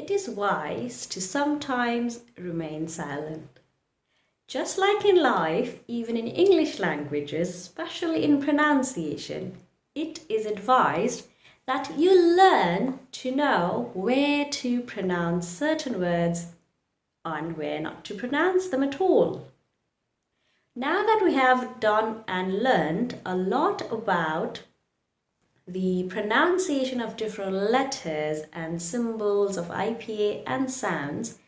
it is wise to sometimes remain silent. Just like in life, even in English languages, especially in pronunciation, it is advised that you learn to know where to pronounce certain words and where not to pronounce them at all. Now that we have done and learned a lot about the pronunciation of different letters and symbols of IPA and sounds,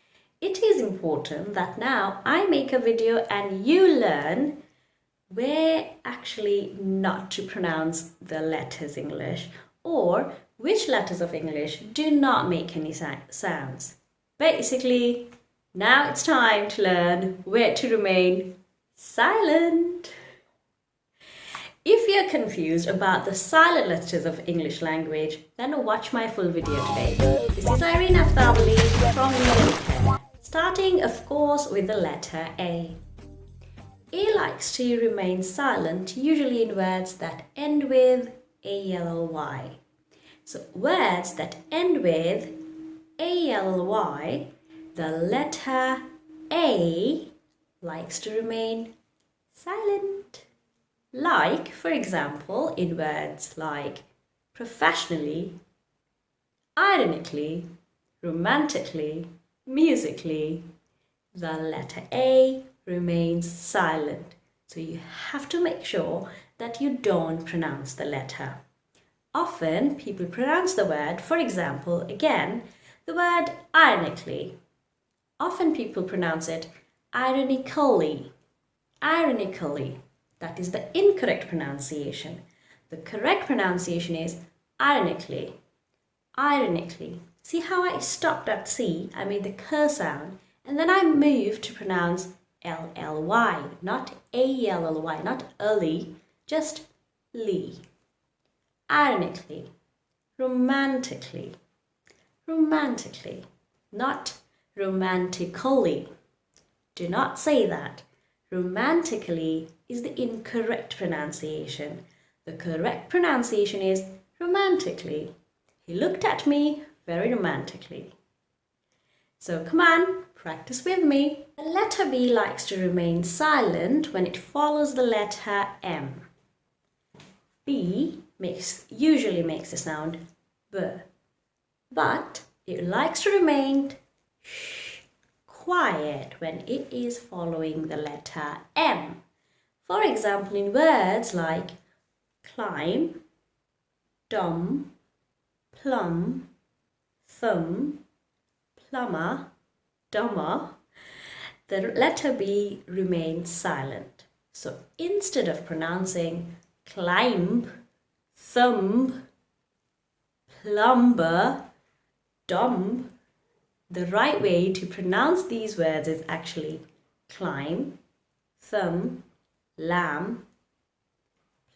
it is important that now I make a video and you learn where actually not to pronounce the letters English, or which letters of English do not make any sounds. Basically, now it's time to learn where to remain silent. If you're confused about the silent letters of English language, then watch my full video today. This is Irene Aftabali from Phonetics, starting of course with the letter A. A likes to remain silent, usually in words that end with ALY. So words that end with ALY, the letter A likes to remain silent. Like, for example, in words like professionally, ironically, romantically, musically, the letter A remains silent. So you have to make sure that you don't pronounce the letter. Often people pronounce the word, for example, again, the word ironically. Often people pronounce it ironically. Ironically. That is the incorrect pronunciation. The correct pronunciation is ironically. Ironically. See how I stopped at C? I made the k sound and then I moved to pronounce LLY, not ALLY, not early, just lee. Ironically. Romantically. Romantically, not romantically. Do not say that. Romantically is the incorrect pronunciation. The correct pronunciation is romantically. He looked at me very romantically. So come on, practice with me. The letter B likes to remain silent when it follows the letter M. B usually makes the sound B, but it likes to remain quiet when it is following the letter M. For example, in words like climb, dumb, plum, thumb, plumber, dumber, the letter B remains silent. So instead of pronouncing climb, thumb, plumber, dumb, the right way to pronounce these words is actually climb, thumb, lamb,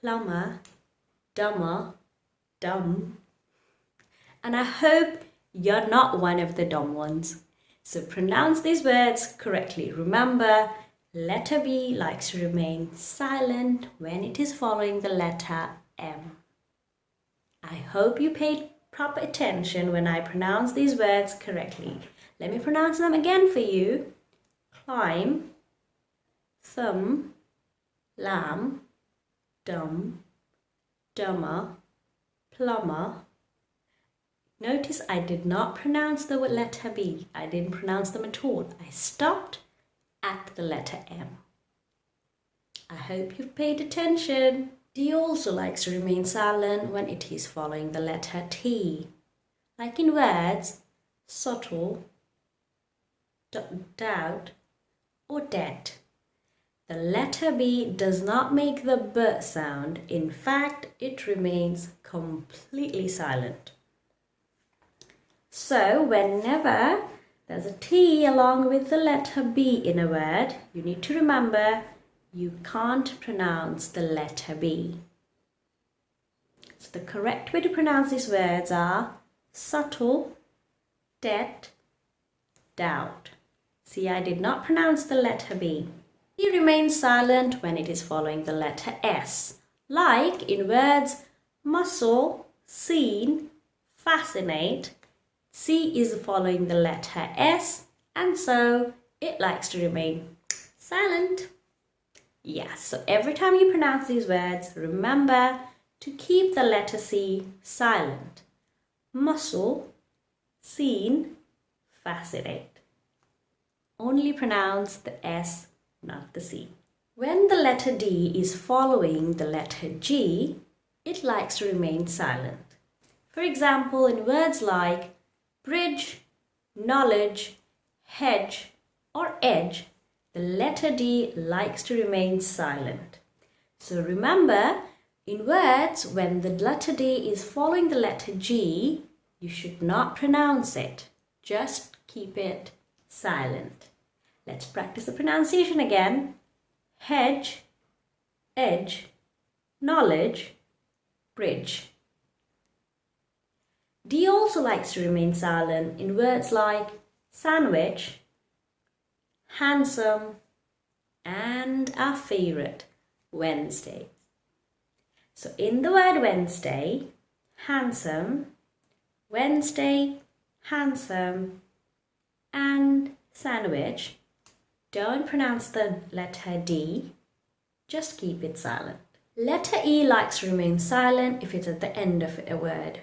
plumber, dumber, dumb. And I hope you're not one of the dumb ones. So pronounce these words correctly. Remember, letter B likes to remain silent when it is following the letter M. I hope you paid proper attention when I pronounce these words correctly. Let me pronounce them again for you. Climb, thumb, lamb, dumb, dumber, plumber. Notice I did not pronounce the letter B. I didn't pronounce them at all. I stopped at the letter M. I hope you've paid attention. D also likes to remain silent when it is following the letter T. Like in words, subtle, doubt, or debt. The letter B does not make the B sound. In fact, it remains completely silent. So, whenever there's a T along with the letter B in a word, you need to remember you can't pronounce the letter B. So the correct way to pronounce these words are subtle, debt, doubt. See, I did not pronounce the letter B. He remains silent when it is following the letter S, like in words muscle, seen, fascinate, C is following the letter S, and so it likes to remain silent. Yes, so every time you pronounce these words, remember to keep the letter C silent. Muscle, seen, fascinate. Only pronounce the S, not the C. When the letter D is following the letter G, it likes to remain silent. For example, in words like bridge, knowledge, hedge, or edge, the letter D likes to remain silent. So remember, in words, when the letter D is following the letter G, you should not pronounce it. Just keep it silent. Let's practice the pronunciation again. Hedge, edge, knowledge, bridge. D also likes to remain silent in words like sandwich, handsome, and our favorite, Wednesday. So in the word Wednesday, handsome, Wednesday, handsome, and sandwich, don't pronounce the letter D, just keep it silent. Letter E likes to remain silent if it's at the end of a word.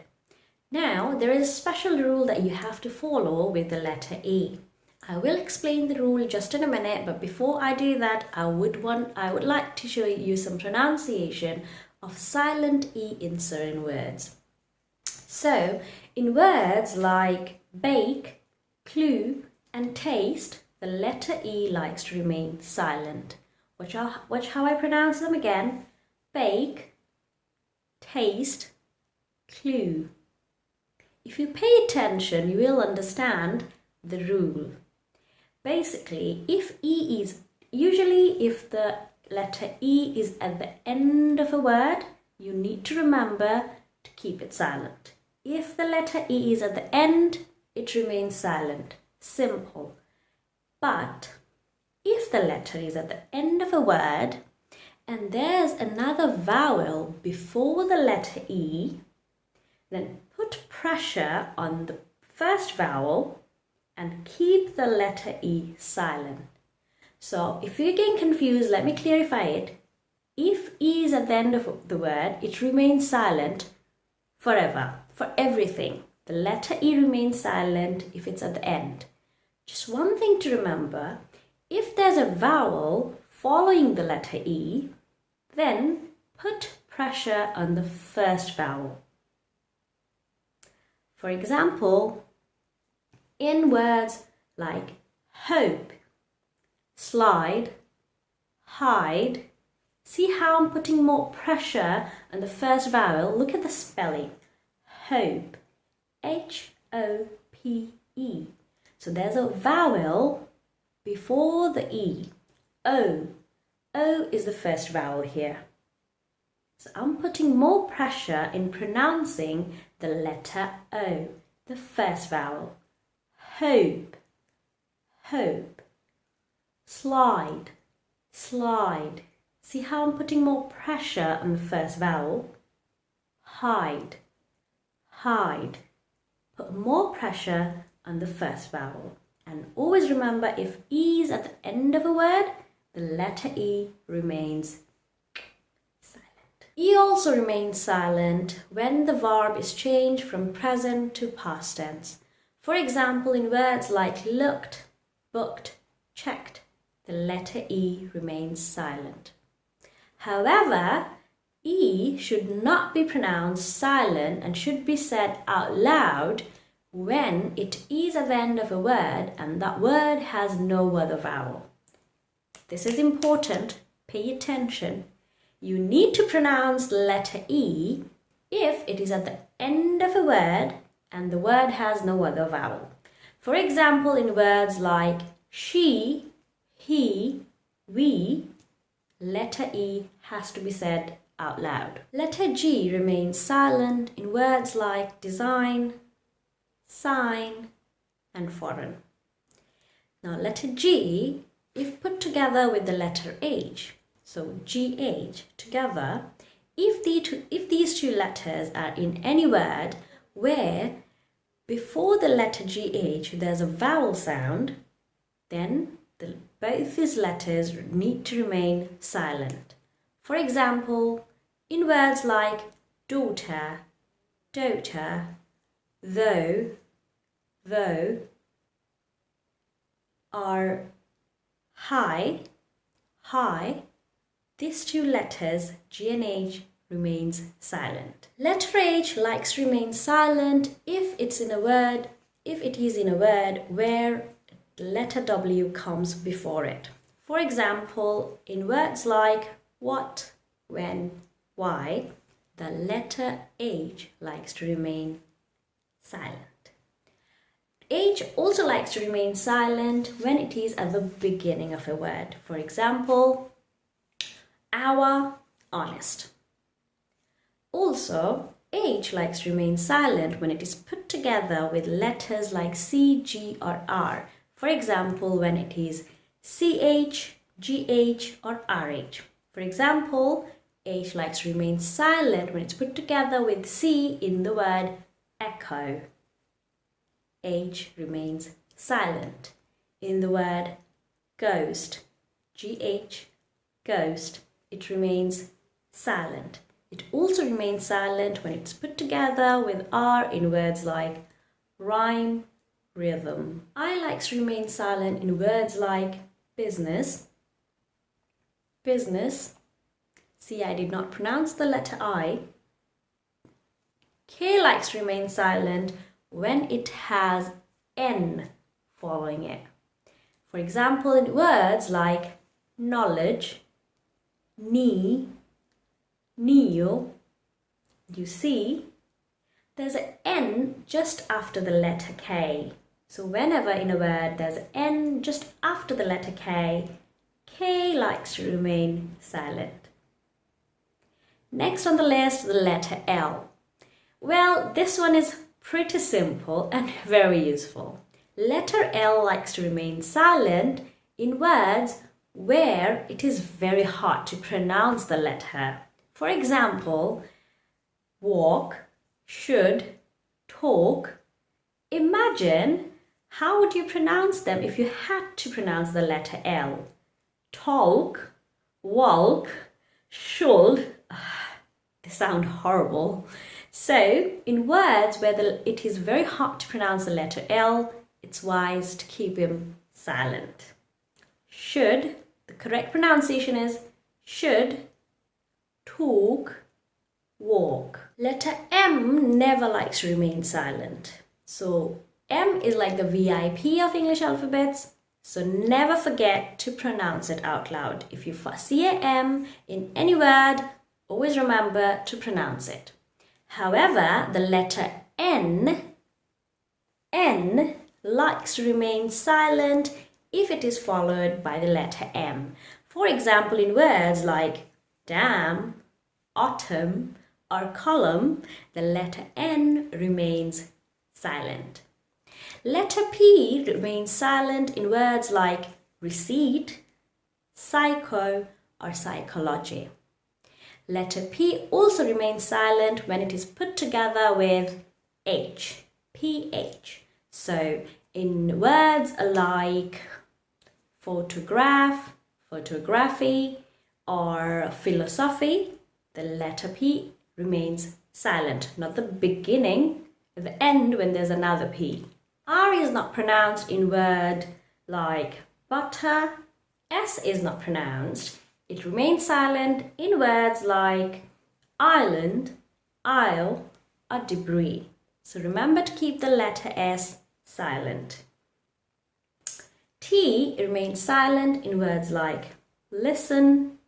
Now, there is a special rule that you have to follow with the letter E. I will explain the rule just in a minute, but before I do that, I would like to show you some pronunciation of silent E in certain words. So, in words like bake, clue, and taste, the letter E likes to remain silent. Watch how I pronounce them again. Bake, taste, clue. If you pay attention, you will understand the rule. Basically, if the letter E is at the end of a word, you need to remember to keep it silent. If the letter E is at the end, it remains silent. Simple. But if the letter is at the end of a word and there's another vowel before the letter E, then put pressure on the first vowel and keep the letter E silent. So if you're getting confused, let me clarify it. If E is at the end of the word, it remains silent forever, for everything. The letter E remains silent if it's at the end. Just one thing to remember, if there's a vowel following the letter E, then put pressure on the first vowel. For example, in words like hope, slide, hide, see how I'm putting more pressure on the first vowel? Look at the spelling. Hope, H-O-P-E. So there's a vowel before the E. O. O is the first vowel here. So I'm putting more pressure in pronouncing the letter O, the first vowel. Hope, hope. Slide, slide. See how I'm putting more pressure on the first vowel? Hide, hide. Put more pressure on the first vowel. And always remember, if E is at the end of a word, the letter E remains silent. E also remains silent when the verb is changed from present to past tense. For example, in words like looked, booked, checked, the letter E remains silent. However, E should not be pronounced silent and should be said out loud when it is at the end of a word and that word has no other vowel. This is important. Pay attention. You need to pronounce the letter E if it is at the end of a word and the word has no other vowel. For example, in words like she, he, we, letter E has to be said out loud. Letter G remains silent in words like design, sign, and foreign. Now letter G, if put together with the letter H, so GH together, if these two letters are in any word where before the letter GH there's a vowel sound, then both these letters need to remain silent. For example, in words like daughter, daughter, though, are high, high, these two letters, G and H, remains silent. Letter H likes to remain silent if it is in a word where the letter W comes before it. For example, in words like what, when, why, the letter H likes to remain silent. H also likes to remain silent when it is at the beginning of a word. For example, our, honest. Also, H likes to remain silent when it is put together with letters like C, G or R. For example, when it is CH, GH or RH. For example, H likes to remain silent when it's put together with C in the word echo. H remains silent in the word ghost. GH, ghost. It remains silent. It also remains silent when it's put together with R in words like rhyme, rhythm. I likes to remain silent in words like business, business. See, I did not pronounce the letter I. K likes to remain silent when it has N following it. For example, in words like knowledge, knee, kneel, you see there's an N just after the letter K. So whenever in a word there's an N just after the letter K, K likes to remain silent. Next on the list, the letter L. Well, this one is pretty simple and very useful. Letter L likes to remain silent in words where it is very hard to pronounce the letter. For example, walk, should, talk. Imagine how would you pronounce them if you had to pronounce the letter L? Talk, walk, should. They sound horrible. So, in words where it is very hard to pronounce the letter L, it's wise to keep them silent. Should, the correct pronunciation is should, talk, walk. Letter M never likes to remain silent. So, M is like the VIP of English alphabets. So, never forget to pronounce it out loud. If you see a M in any word, always remember to pronounce it. However, the letter N likes to remain silent if it is followed by the letter M. For example, in words like dam, autumn, or column, the letter N remains silent. Letter P remains silent in words like receipt, psycho, or psychology. Letter P also remains silent when it is put together with H, PH. So, in words like photograph, photography, or philosophy, the letter P remains silent, not the beginning, at the end when there's another P. R is not pronounced in words like butter, S is not pronounced. It remains silent in words like island, isle, or debris. So remember to keep the letter S silent. T remains silent in words like listen,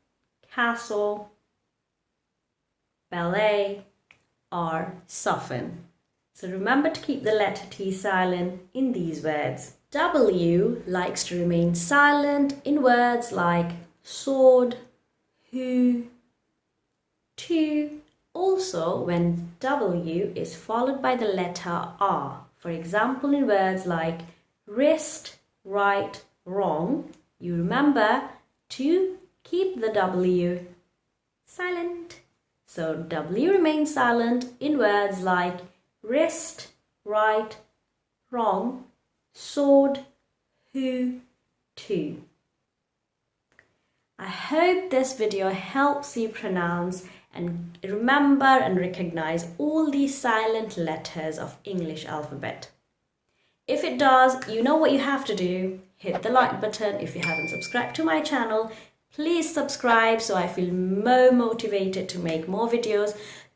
castle, ballet, or soften. So remember to keep the letter T silent in these words. W likes to remain silent in words like sword, who, to. Also, when W is followed by the letter R. For example, in words like wrist, right, wrong, you remember to keep the W silent. So W remains silent in words like wrist, right, from, sword, who, to. I hope this video helps you pronounce and remember and recognize all these silent letters of English alphabet. If it does, you know what you have to do. Hit the like button. If you haven't subscribed to my channel, please subscribe so I feel more motivated to make more videos.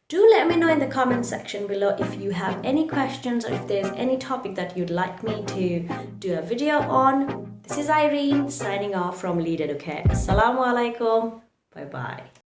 Do let me know in the comment section below if you have any questions or if there's any topic that you'd like me to do a video on. This is Irene signing off from Lead Educate. Assalamu alaikum. Bye bye.